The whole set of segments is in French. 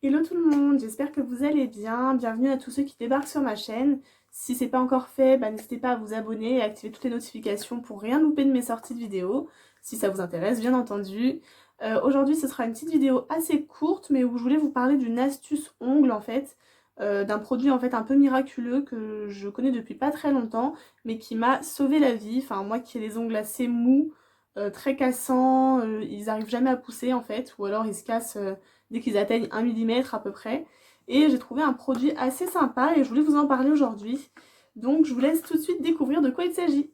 Hello tout le monde, j'espère que vous allez bien. Bienvenue à tous ceux qui débarquent sur ma chaîne. Si c'est pas encore fait, n'hésitez pas à vous abonner et à activer toutes les notifications pour rien louper de mes sorties de vidéos, si ça vous intéresse bien entendu. Aujourd'hui ce sera une petite vidéo assez courte mais où je voulais vous parler d'une astuce ongle en fait, d'un produit en fait un peu miraculeux que je connais depuis pas très longtemps mais qui m'a sauvé la vie. Enfin moi qui ai les ongles assez mous, très cassants, ils arrivent jamais à pousser en fait ou alors ils se cassent dès qu'ils atteignent 1 millimètre à peu près. Et j'ai trouvé un produit assez sympa et je voulais vous en parler aujourd'hui. Donc je vous laisse tout de suite découvrir de quoi il s'agit.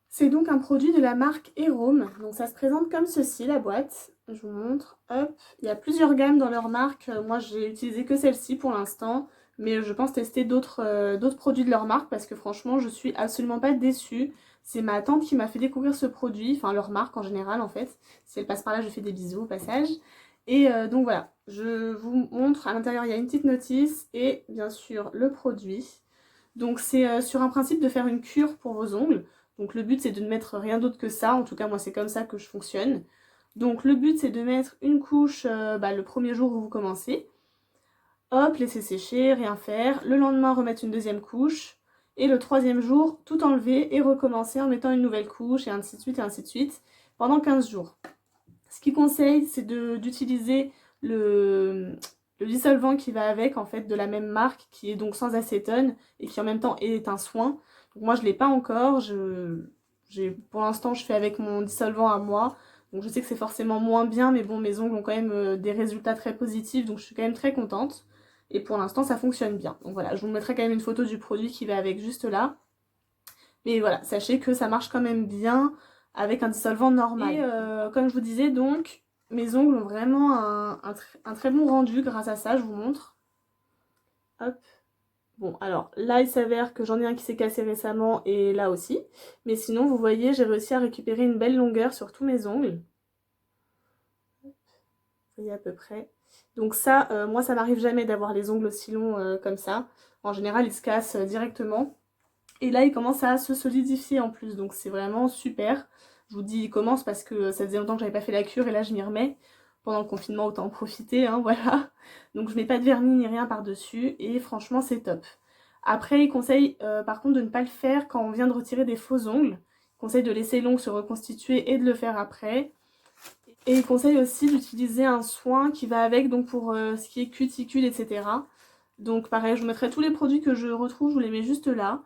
C'est donc un produit de la marque Erome. Donc ça se présente comme ceci, la boîte. Je vous montre. Hop. Il y a plusieurs gammes dans leur marque. Moi j'ai utilisé que celle-ci pour l'instant. Mais je pense tester d'autres produits de leur marque parce que franchement je suis absolument pas déçue. C'est ma tante qui m'a fait découvrir ce produit, enfin leur marque en général en fait. Si elle passe par là, je fais des bisous au passage. Et donc voilà, je vous montre, à l'intérieur il y a une petite notice et bien sûr le produit. Donc c'est sur un principe de faire une cure pour vos ongles. Donc le but c'est de ne mettre rien d'autre que ça, en tout cas moi c'est comme ça que je fonctionne. Donc le but c'est de mettre une couche le premier jour où vous commencez. Hop, laisser sécher, rien faire. Le lendemain remettre une deuxième couche. Et le troisième jour, tout enlever et recommencer en mettant une nouvelle couche et ainsi de suite et ainsi de suite pendant 15 jours. Ce qu'il conseille, c'est d'utiliser le dissolvant qui va avec, en fait, de la même marque, qui est donc sans acétone et qui en même temps est un soin. Donc moi, je ne l'ai pas encore. Pour l'instant, je fais avec mon dissolvant à moi. Donc je sais que c'est forcément moins bien, mais bon, mes ongles ont quand même des résultats très positifs, donc je suis quand même très contente. Et pour l'instant, ça fonctionne bien. Donc voilà, je vous mettrai quand même une photo du produit qui va avec juste là. Mais voilà, sachez que ça marche quand même bien avec un dissolvant normal. Et comme je vous disais, donc, mes ongles ont vraiment un très bon rendu grâce à ça, je vous montre. Hop. Bon, alors là, il s'avère que j'en ai un qui s'est cassé récemment et là aussi. Mais sinon, vous voyez, j'ai réussi à récupérer une belle longueur sur tous mes ongles. Vous voyez à peu près. Donc ça, moi, ça m'arrive jamais d'avoir les ongles aussi longs comme ça. En général, ils se cassent directement. Et là, il commence à se solidifier en plus, donc c'est vraiment super. Je vous dis il commence parce que ça faisait longtemps que j'avais pas fait la cure et là je m'y remets. Pendant le confinement, autant en profiter, hein, voilà. Donc je mets pas de vernis ni rien par-dessus et franchement c'est top. Après, il conseille par contre de ne pas le faire quand on vient de retirer des faux ongles. Il conseille de laisser l'ongle se reconstituer et de le faire après. Et il conseille aussi d'utiliser un soin qui va avec, donc pour ce qui est cuticule, etc. Donc pareil, je vous mettrai tous les produits que je retrouve, je vous les mets juste là.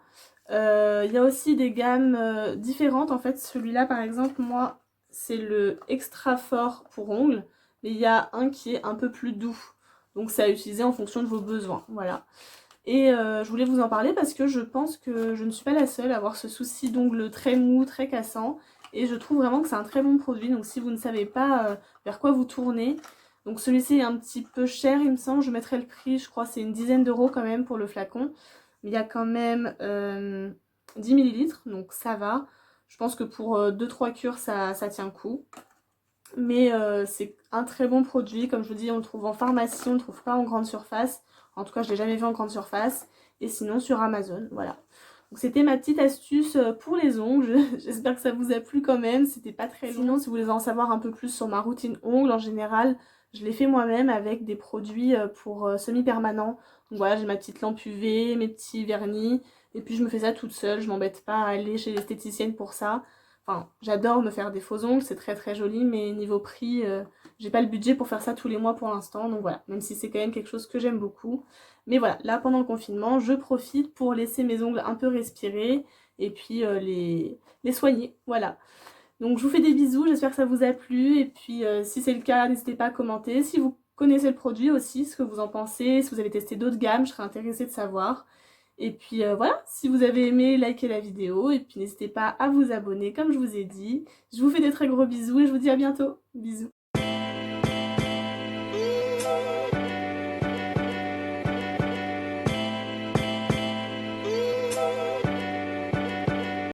Il y a aussi des gammes différentes. En fait, celui-là, par exemple, moi, c'est le extra fort pour ongles. Mais il y a un qui est un peu plus doux. Donc c'est à utiliser en fonction de vos besoins. Voilà. Et je voulais vous en parler parce que je pense que je ne suis pas la seule à avoir ce souci d'ongles très mou, très cassant. Et je trouve vraiment que c'est un très bon produit. Donc si vous ne savez pas vers quoi vous tournez. Donc celui-ci est un petit peu cher, il me semble. Je mettrai le prix, je crois c'est une dizaine d'euros quand même pour le flacon. Mais il y a quand même 10 millilitres, donc ça va. Je pense que pour 2-3 cures, ça tient le coup. Mais c'est un très bon produit. Comme je vous dis, on le trouve en pharmacie, on ne le trouve pas en grande surface. En tout cas, je ne l'ai jamais vu en grande surface. Et sinon, sur Amazon, voilà. Donc c'était ma petite astuce pour les ongles. J'espère que ça vous a plu quand même. C'était pas très long. Sinon, si vous voulez en savoir un peu plus sur ma routine ongles, en général, je l'ai fait moi-même avec des produits pour semi-permanents. Donc voilà, j'ai ma petite lampe UV, mes petits vernis. Et puis je me fais ça toute seule. Je m'embête pas à aller chez l'esthéticienne pour ça. Enfin, j'adore me faire des faux ongles, c'est très très joli, mais niveau prix, j'ai pas le budget pour faire ça tous les mois pour l'instant, donc voilà, même si c'est quand même quelque chose que j'aime beaucoup. Mais voilà, là pendant le confinement, je profite pour laisser mes ongles un peu respirer et puis les soigner, voilà. Donc je vous fais des bisous, j'espère que ça vous a plu, et puis si c'est le cas, n'hésitez pas à commenter. Si vous connaissez le produit aussi, ce que vous en pensez, si vous avez testé d'autres gammes, je serais intéressée de savoir. Et puis voilà, si vous avez aimé, likez la vidéo et puis n'hésitez pas à vous abonner comme je vous ai dit. Je vous fais des très gros bisous et je vous dis à bientôt. Bisous.